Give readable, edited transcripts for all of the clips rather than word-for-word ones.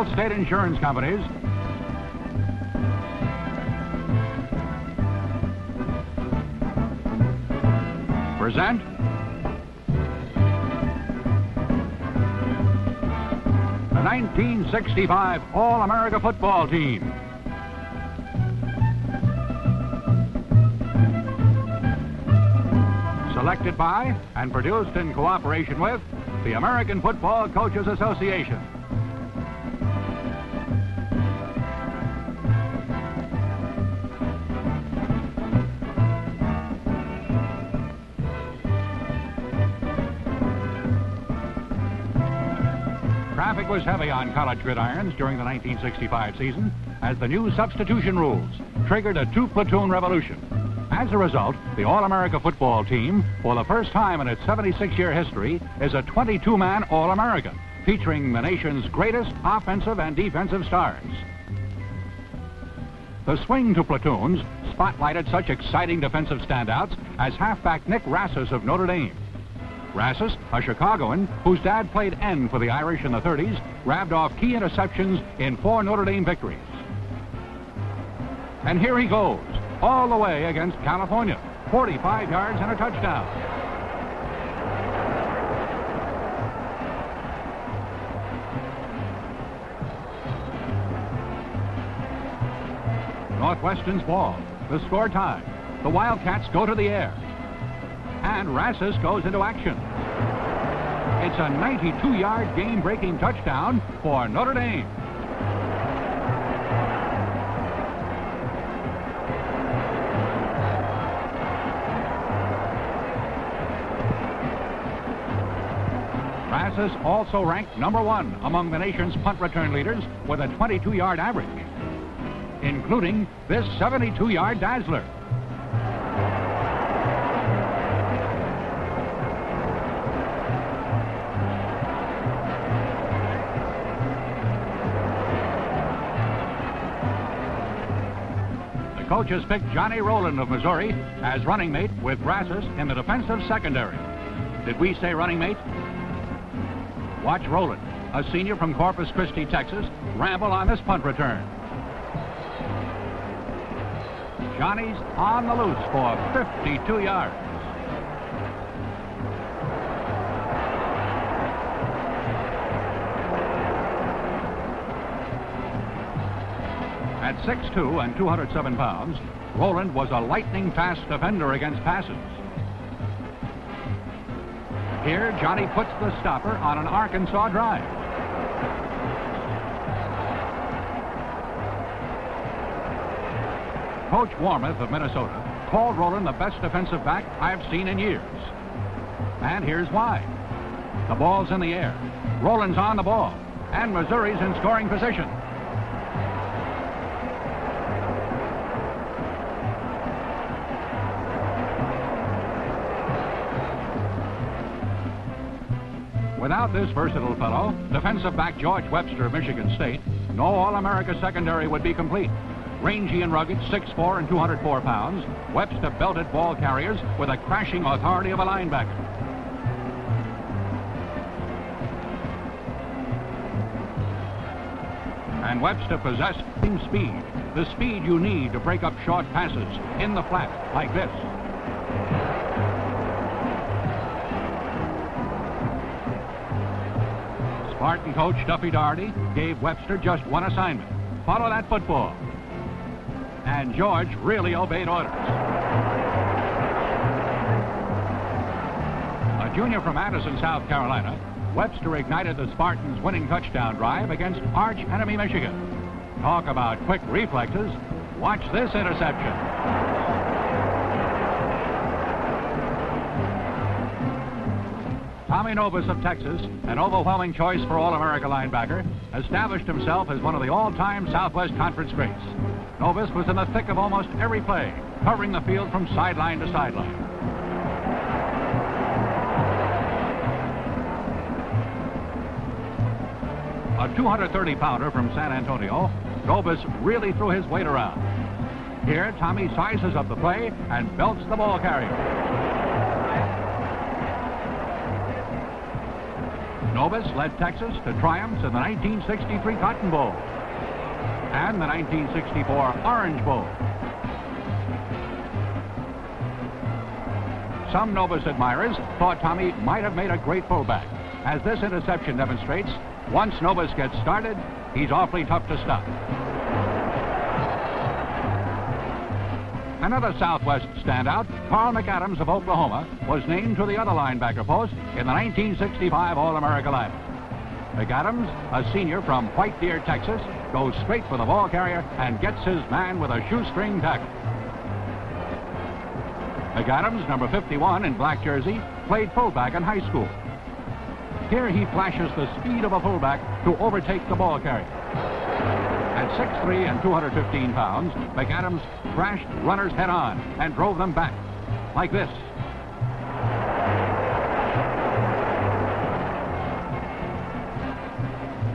Allstate Insurance Companies, present the 1965 All-America Football Team. Selected by and produced in cooperation with the American Football Coaches Association. Traffic was heavy on college gridirons during the 1965 season as the new substitution rules triggered a two-platoon revolution. As a result, the All-America Football Team, for the first time in its 76-year history, is a 22-man All-America, featuring the nation's greatest offensive and defensive stars. The swing to platoons spotlighted such exciting defensive standouts as halfback Nick Rassus of Notre Dame. Rassus, a Chicagoan whose dad played end for the Irish in the 30s, grabbed off key interceptions in 4 Notre Dame victories. And here he goes, all the way against California, 45 yards and a touchdown. Northwestern's ball, the score tied. The Wildcats go to the air. And Rassus goes into action. It's a 92-yard game-breaking touchdown for Notre Dame. Rassus also ranked #1 among the nation's punt return leaders with a 22-yard average, including this 72-yard dazzler. The coaches picked Johnny Rowland of Missouri as running mate with Rassus in the defensive secondary. Did we say running mate? Watch Rowland, a senior from Corpus Christi, Texas, ramble on this punt return. Johnny's on the loose for 52 yards. At 6'2" and 207 pounds, Rowland was a lightning-fast defender against passes. Here, Johnny puts the stopper on an Arkansas drive. Coach Warmoth of Minnesota called Rowland the best defensive back I've seen in years. And here's why. The ball's in the air. Rowland's on the ball. And Missouri's in scoring position. Without this versatile fellow, defensive back George Webster of Michigan State, no All-America secondary would be complete. Rangy and rugged, 6'4" and 204 pounds, Webster belted ball carriers with the crashing authority of a linebacker. And Webster possessed speed, the speed you need to break up short passes in the flat like this. Spartan coach Duffy Daugherty gave Webster just one assignment: follow that football. And George really obeyed orders. A junior from Addison, South Carolina, Webster ignited the Spartans' winning touchdown drive against arch-enemy Michigan. Talk about quick reflexes. Watch this interception. Tommy Novus of Texas, an overwhelming choice for All-America linebacker, established himself as one of the all-time Southwest Conference greats. Novus was in the thick of almost every play, covering the field from sideline to sideline. A 230-pounder from San Antonio, Novus really threw his weight around. Here, Tommy sizes up the play and belts the ball carrier. Novus led Texas to triumphs in the 1963 Cotton Bowl and the 1964 Orange Bowl. Some Novus admirers thought Tommy might have made a great fullback. As this interception demonstrates, once Novus gets started, he's awfully tough to stop. Another Southwest standout, Carl McAdams of Oklahoma, was named to the other linebacker post in the 1965 All-America lineup. McAdams, a senior from White Deer, Texas, goes straight for the ball carrier and gets his man with a shoestring tackle. McAdams, number 51 in black jersey, played fullback in high school. Here he flashes the speed of a fullback to overtake the ball carrier. At 6'3" and 215 pounds, McAdams crashed runners head-on and drove them back, like this.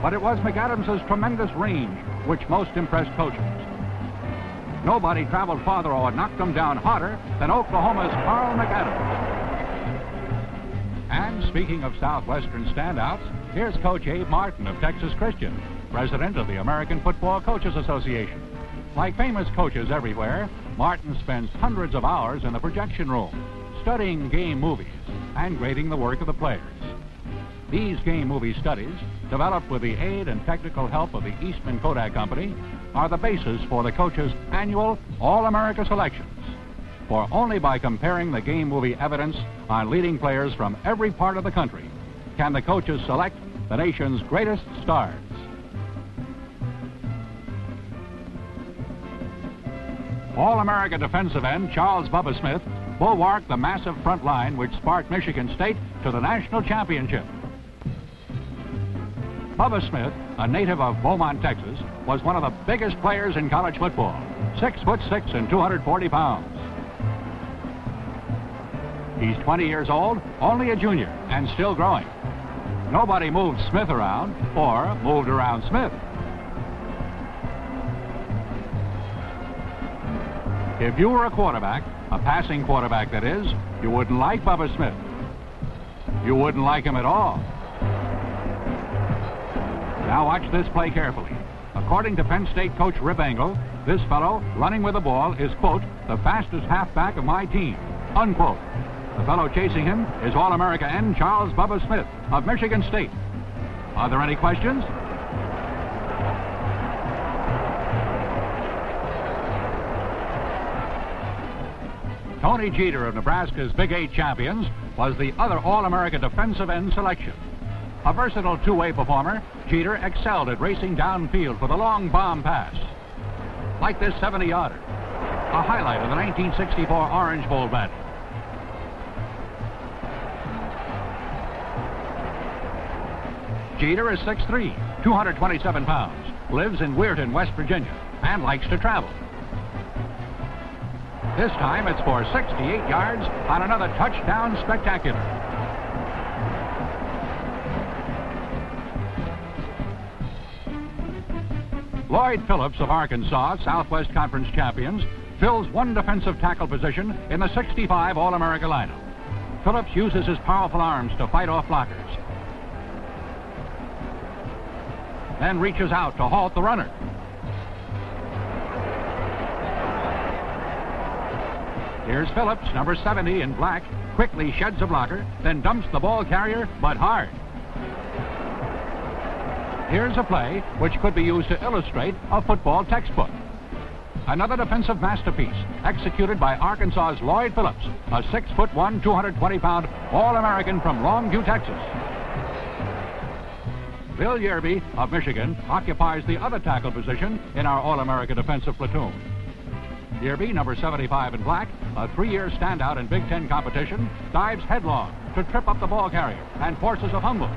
But it was McAdams' tremendous range which most impressed coaches. Nobody traveled farther or knocked them down harder than Oklahoma's Carl McAdams. And speaking of Southwestern standouts, here's Coach Abe Martin of Texas Christian, president of the American Football Coaches Association. Like famous coaches everywhere, Martin spends hundreds of hours in the projection room, studying game movies and grading the work of the players. These game movie studies, developed with the aid and technical help of the Eastman Kodak Company, are the basis for the coach's annual All-America selections. For only by comparing the game movie evidence on leading players from every part of the country can the coaches select the nation's greatest stars. All-America defensive end Charles Bubba Smith bulwarked the massive front line which sparked Michigan State to the national championship. Bubba Smith, a native of Beaumont, Texas, was one of the biggest players in college football, 6'6" and 240 pounds. He's 20 years old, only a junior, and still growing. Nobody moved Smith around or moved around Smith. If you were a quarterback, a passing quarterback that is, you wouldn't like Bubba Smith. You wouldn't like him at all. Now watch this play carefully. According to Penn State coach Rip Engel, this fellow running with the ball is, quote, the fastest halfback of my team, unquote. The fellow chasing him is All-America end Charles Bubba Smith of Michigan State. Are there any questions? Tony Jeter of Nebraska's Big 8 champions was the other All-America defensive end selection. A versatile two-way performer, Jeter excelled at racing downfield for the long bomb pass. Like this 70-yarder, a highlight of the 1964 Orange Bowl battle. Jeter is 6'3", 227 pounds, lives in Weirton, West Virginia, and likes to travel. This time it's for 68 yards on another touchdown spectacular. Lloyd Phillips of Arkansas, Southwest Conference champions, fills one defensive tackle position in the 65 All-America lineup. Phillips uses his powerful arms to fight off blockers, then reaches out to halt the runner. Here's Phillips, number 70 in black, quickly sheds a blocker, then dumps the ball carrier, but hard. Here's a play which could be used to illustrate a football textbook. Another defensive masterpiece, executed by Arkansas's Lloyd Phillips, a 6'1", 220-pound All-American from Longview, Texas. Bill Yerby of Michigan occupies the other tackle position in our All-America defensive platoon. Yerby, number 75 in black, a 3-year standout in Big Ten competition, dives headlong to trip up the ball carrier and forces a fumble.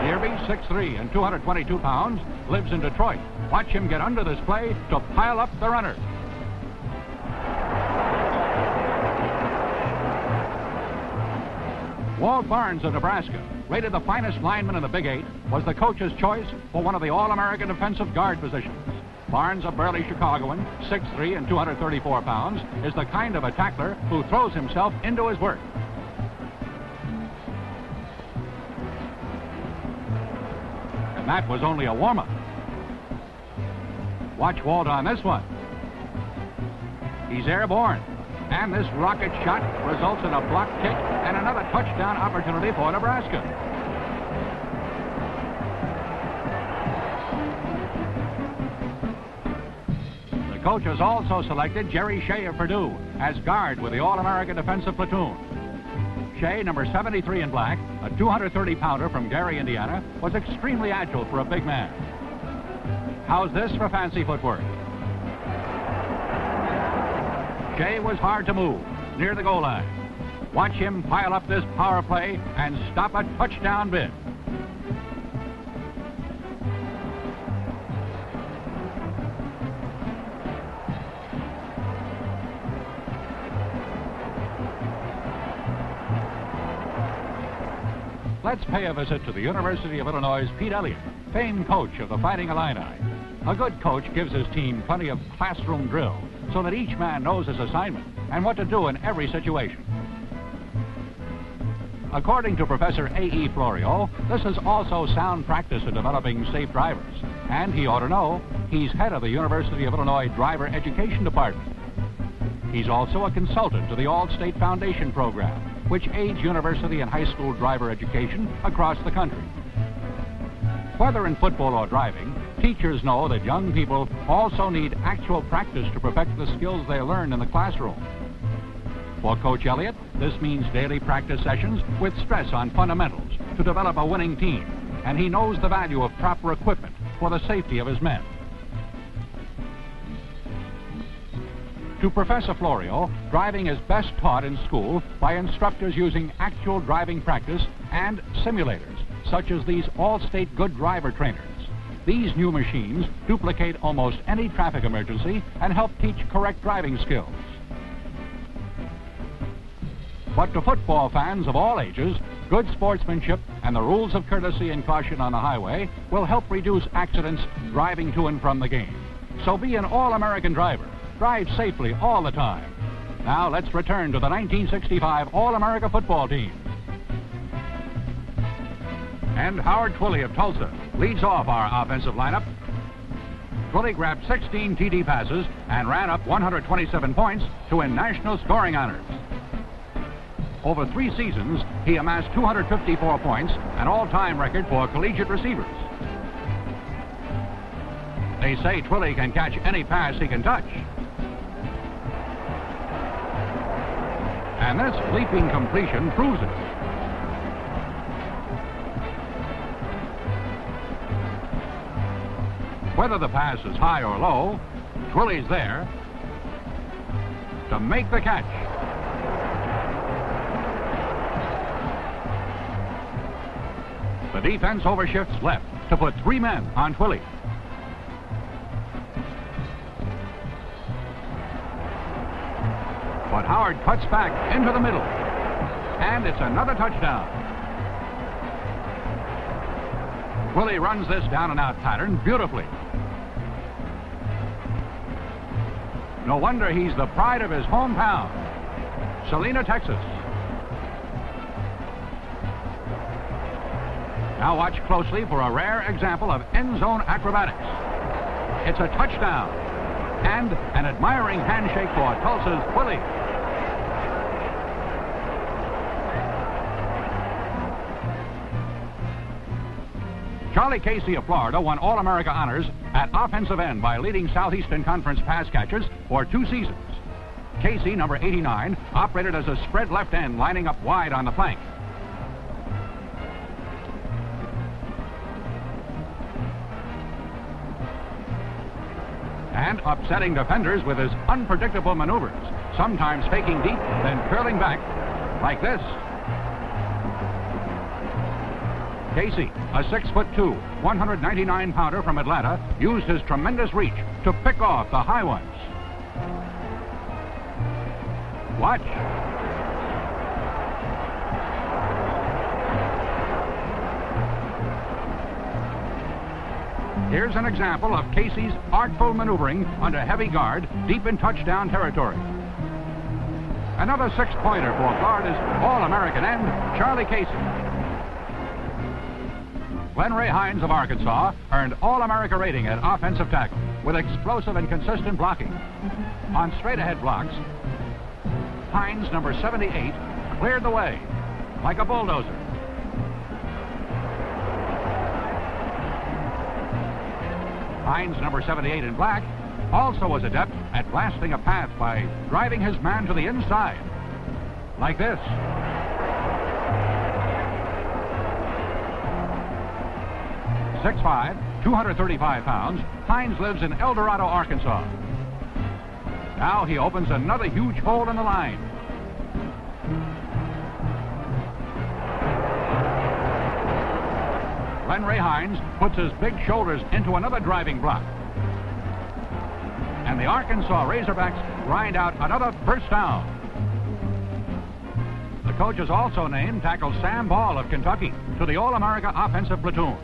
Yerby, 6'3" and 222 pounds, lives in Detroit. Watch him get under this play to pile up the runner. Walt Barnes of Nebraska, rated the finest lineman in the Big 8, was the coach's choice for one of the All-American defensive guard positions. Barnes, a burly Chicagoan, 6'3" and 234 pounds, is the kind of a tackler who throws himself into his work. And that was only a warm-up. Watch Walt on this one. He's airborne. And this rocket shot results in a block kick and another touchdown opportunity for Nebraska. The coach has also selected Jerry Shea of Purdue as guard with the All-American defensive platoon. Shea, number 73 in black, a 230-pounder from Gary, Indiana, was extremely agile for a big man. How's this for fancy footwork? Shea was hard to move, near the goal line. Watch him pile up this power play and stop a touchdown bid. Let's pay a visit to the University of Illinois' Pete Elliott, famed coach of the Fighting Illini. A good coach gives his team plenty of classroom drill so that each man knows his assignment and what to do in every situation. According to Professor A.E. Florio, this is also sound practice in developing safe drivers. And he ought to know he's head of the University of Illinois Driver Education Department. He's also a consultant to the All-State Foundation Program, which aids university and high school driver education across the country. Whether in football or driving, teachers know that young people also need actual practice to perfect the skills they learn in the classroom. For Coach Elliott, this means daily practice sessions with stress on fundamentals to develop a winning team, and he knows the value of proper equipment for the safety of his men. To Professor Florio, driving is best taught in school by instructors using actual driving practice and simulators, such as these All-State Good Driver Trainers. These new machines duplicate almost any traffic emergency and help teach correct driving skills. But to football fans of all ages, good sportsmanship and the rules of courtesy and caution on the highway will help reduce accidents driving to and from the game. So be an all-American driver. Drive safely all the time. Now let's return to the 1965 All-America football team. And Howard Twilley of Tulsa leads off our offensive lineup. Twilley grabbed 16 TD passes and ran up 127 points to win national scoring honors. Over 3 seasons, he amassed 254 points, an all-time record for collegiate receivers. They say Twilley can catch any pass he can touch. And this leaping completion proves it. Whether the pass is high or low, Twilley's there to make the catch. The defense overshifts left to put 3 men on Twilley. But Howard cuts back into the middle. And it's another touchdown. Twilley runs this down-and-out pattern beautifully. No wonder he's the pride of his hometown, Salina, Texas. Now watch closely for a rare example of end-zone acrobatics. It's a touchdown and an admiring handshake for Tulsa's Twilley. Charlie Casey of Florida won All-America honors at offensive end by leading Southeastern Conference pass catchers for 2 seasons. Casey, number 89, operated as a spread left end, lining up wide on the flank. And upsetting defenders with his unpredictable maneuvers, sometimes faking deep, then curling back like this. Casey, a 6'2", 199-pounder from Atlanta, used his tremendous reach to pick off the high ones. Watch. Here's an example of Casey's artful maneuvering under heavy guard deep in touchdown territory. Another 6-pointer for Florida's All-American end, Charlie Casey. Glenn Ray Hines of Arkansas earned All-America rating at offensive tackle with explosive and consistent blocking. On straight-ahead blocks, Hines, number 78, cleared the way like a bulldozer. Hines, number 78 in black, also was adept at blasting a path by driving his man to the inside, like this. .6'5", 235 pounds, Hines lives in El Dorado, Arkansas. Now he opens another huge hole in the line. Glenn Ray Hines puts his big shoulders into another driving block. And the Arkansas Razorbacks grind out another first down. The coach has also named tackle Sam Ball of Kentucky to the All-America offensive platoon.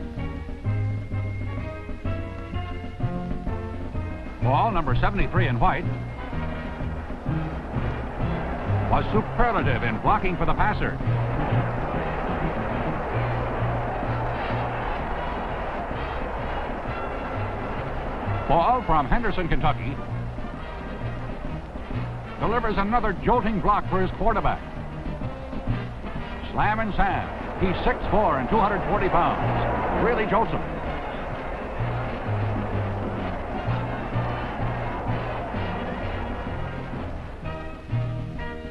Ball, number 73 in white, was superlative in blocking for the passer. Ball from Henderson, Kentucky, delivers another jolting block for his quarterback. Slam and Sam. He's 6'4" and 240 pounds. Really jolts him.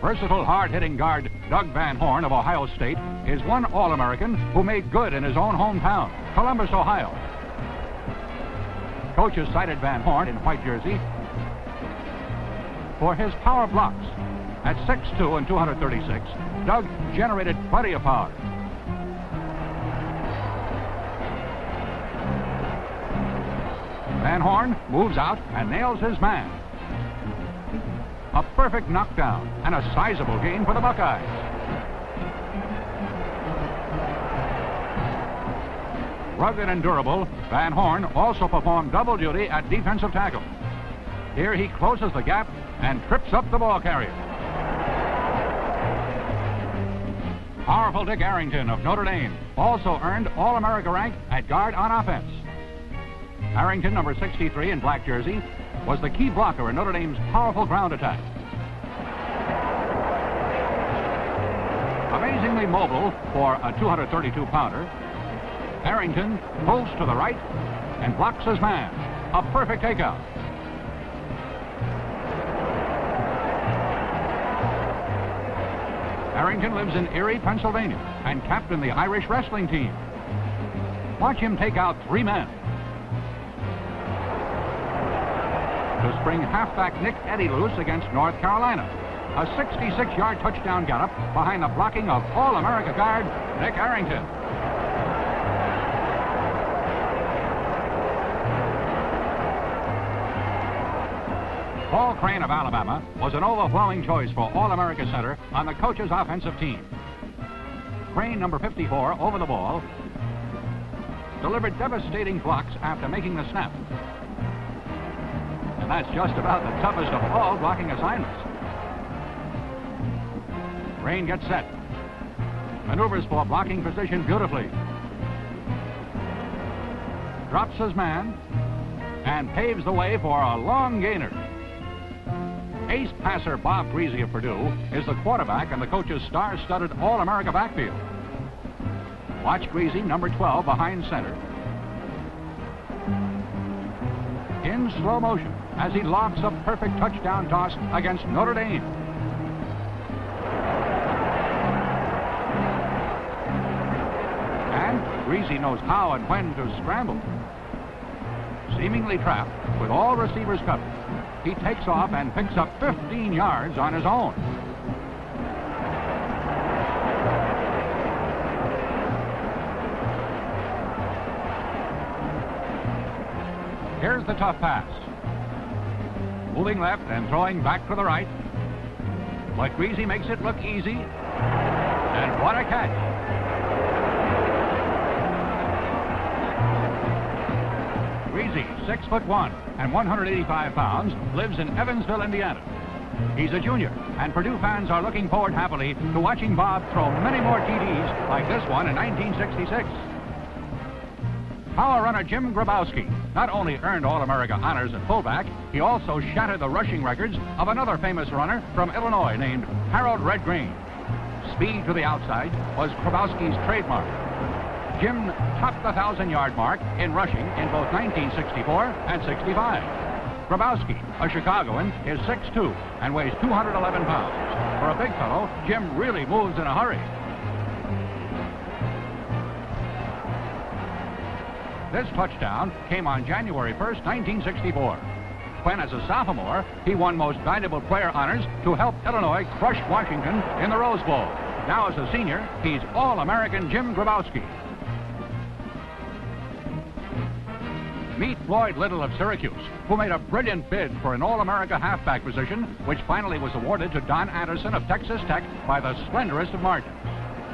Versatile, hard-hitting guard Doug Van Horn of Ohio State is one All-American who made good in his own hometown, Columbus, Ohio. Coaches cited Van Horn in white jersey for his power blocks. At 6'2" and 236, Doug generated plenty of power. Van Horn moves out and nails his man. A perfect knockdown and a sizable gain for the Buckeyes. Rugged and durable, Van Horn also performed double duty at defensive tackle. Here he closes the gap and trips up the ball carrier. Powerful Dick Arrington of Notre Dame also earned All-America rank at guard on offense. Arrington, number 63 in black jersey, was the key blocker in Notre Dame's powerful ground attack. Amazingly mobile for a 232-pounder, Arrington pulls to the right and blocks his man. A perfect takeout. Arrington lives in Erie, Pennsylvania, and captained the Irish wrestling team. Watch him take out 3 men. To spring halfback Nick Eddy loose against North Carolina. A 66-yard touchdown gallop behind the blocking of All-America guard Dick Arrington. Paul Crane of Alabama was an overflowing choice for All-America center on the coach's offensive team. Crane, number 54, over the ball, delivered devastating blocks after making the snap. And that's just about the toughest of all blocking assignments. Crane gets set. Maneuvers for blocking position beautifully. Drops his man and paves the way for a long gainer. Ace passer Bob Greasy of Purdue is the quarterback and the coach's star-studded All-America backfield. Watch Greasy, number 12, behind center. In slow motion as he lofts a perfect touchdown toss against Notre Dame. And Greasy knows how and when to scramble. Seemingly trapped with all receivers covered, he takes off and picks up 15 yards on his own. Here's the tough pass. Moving left and throwing back to the right. But Greasy makes it look easy. And what a catch. Greasy, 6'1" and 185 pounds, lives in Evansville, Indiana. He's a junior, and Purdue fans are looking forward happily to watching Bob throw many more TDs like this one in 1966. Power runner Jim Grabowski not only earned All-America honors at fullback, he also shattered the rushing records of another famous runner from Illinois named Harold Red Green. Speed to the outside was Grabowski's trademark. Jim topped the 1,000-yard mark in rushing in both 1964 and 65. Grabowski, a Chicagoan, is 6'2" and weighs 211 pounds. For a big fellow, Jim really moves in a hurry. This touchdown came on January 1st, 1964, when, as a sophomore, he won Most Valuable Player honors to help Illinois crush Washington in the Rose Bowl. Now, as a senior, he's All-American Jim Grabowski. Meet Floyd Little of Syracuse, who made a brilliant bid for an All-America halfback position, which finally was awarded to Don Anderson of Texas Tech by the slenderest of margins.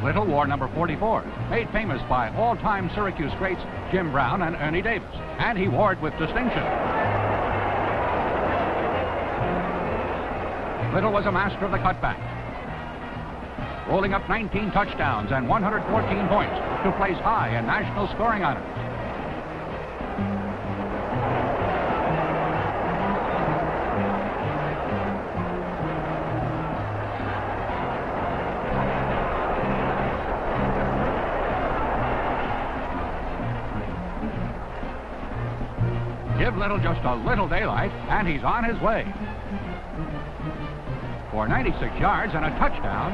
Little wore number 44, made famous by all-time Syracuse greats Jim Brown and Ernie Davis, and he wore it with distinction. Little was a master of the cutback, rolling up 19 touchdowns and 114 points to place high in national scoring honors. Give Little just a little daylight, and he's on his way. For 96 yards and a touchdown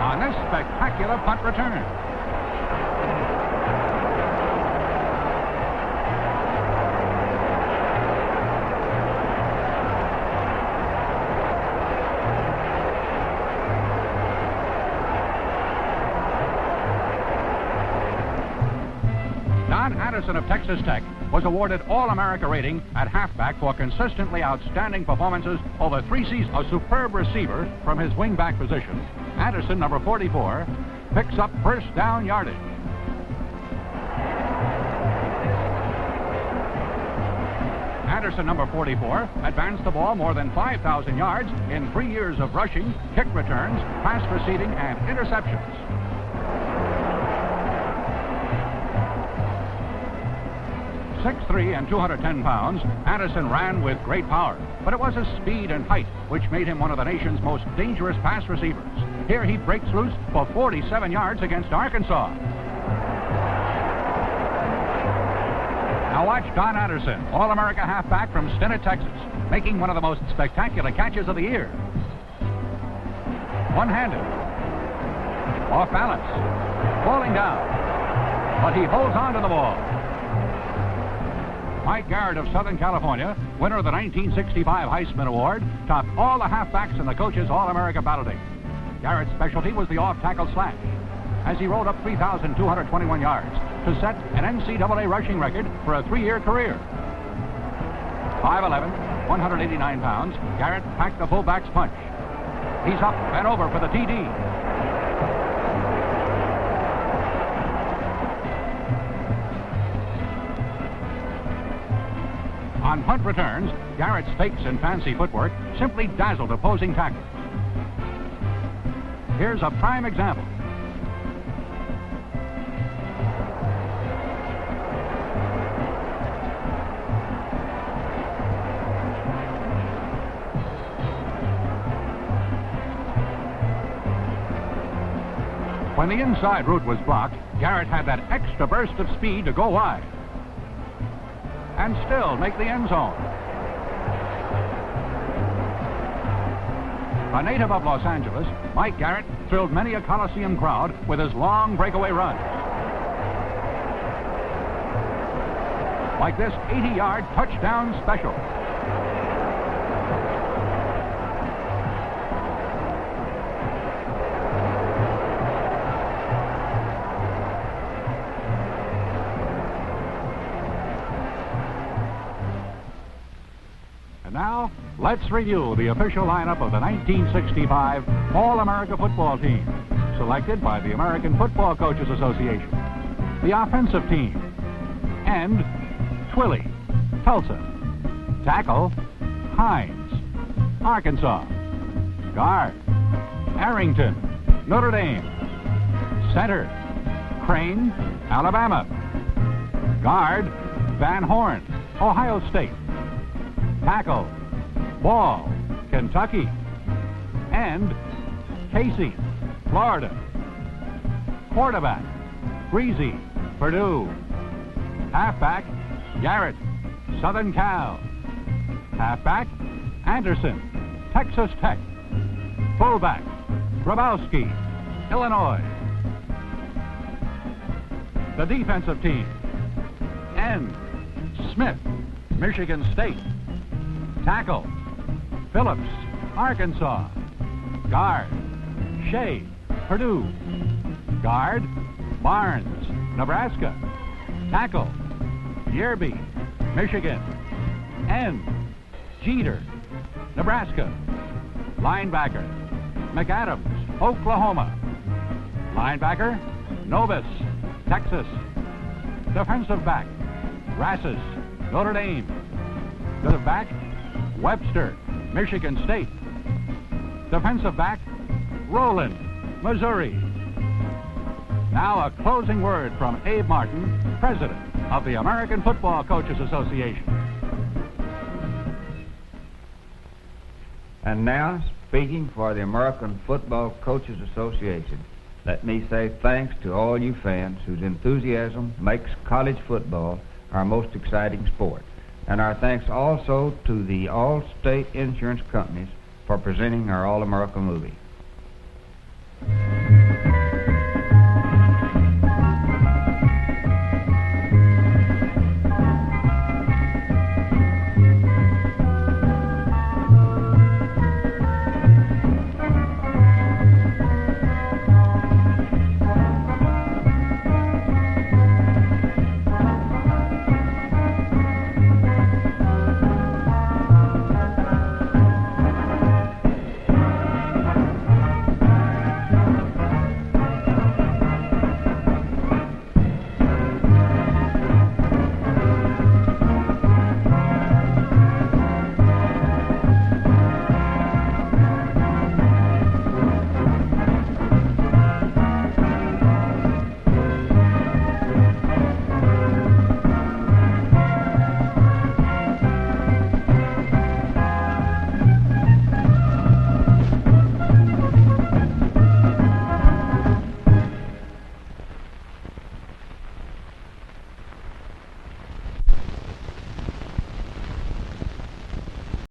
on this spectacular punt return. Don Anderson of Texas Tech was awarded All-America rating at halfback for consistently outstanding performances over 3 seasons. A superb receiver from his wingback position, Anderson, number 44, picks up first down yardage. Anderson, number 44, advanced the ball more than 5,000 yards in 3 years of rushing, kick returns, pass receiving, and interceptions. 6'3" and 210 pounds, Anderson ran with great power, but it was his speed and height which made him one of the nation's most dangerous pass receivers. Here he breaks loose for 47 yards against Arkansas. Now watch Don Anderson, All-America halfback from Stinnett, Texas, making one of the most spectacular catches of the year. One-handed, off balance, falling down, but he holds on to the ball. Mike Garrett of Southern California, winner of the 1965 Heisman Award, topped all the halfbacks in the coach's All-America balloting. Garrett's specialty was the off-tackle slash, as he rolled up 3,221 yards to set an NCAA rushing record for a 3-year career. 5'11", 189 pounds, Garrett packed the fullback's punch. He's up and over for the TD. On punt returns, Garrett's fakes and fancy footwork simply dazzled opposing tacklers. Here's a prime example. When the inside route was blocked, Garrett had that extra burst of speed to go wide and still make the end zone. A native of Los Angeles, Mike Garrett thrilled many a Coliseum crowd with his long breakaway runs. Like this 80-yard touchdown special. Now, let's review the official lineup of the 1965 All-America football team, selected by the American Football Coaches Association. The offensive team: end, Twilley, Tulsa. Tackle, Hines, Arkansas. Guard, Arrington, Notre Dame. Center, Crane, Alabama. Guard, Van Horn, Ohio State. Tackle, Ball, Kentucky. End, Casey, Florida. Quarterback, Greasy, Purdue. Halfback, Garrett, Southern Cal. Halfback, Anderson, Texas Tech. Fullback, Grabowski, Illinois. The defensive team. End, Smith, Michigan State. Tackle, Phillips, Arkansas. Guard, Shea, Purdue. Guard, Barnes, Nebraska. Tackle, Yerby, Michigan. End, Jeter, Nebraska. Linebacker, McAdams, Oklahoma. Linebacker, Novus, Texas. Defensive back, Rassus, Notre Dame. Defensive back, Webster, Michigan State. Defensive back, Rowland, Missouri. Now a closing word from Abe Martin, President of the American Football Coaches Association. And now, speaking for the American Football Coaches Association, let me say thanks to all you fans whose enthusiasm makes college football our most exciting sport. And our thanks also to the All-State Insurance Companies for presenting our All-America movie.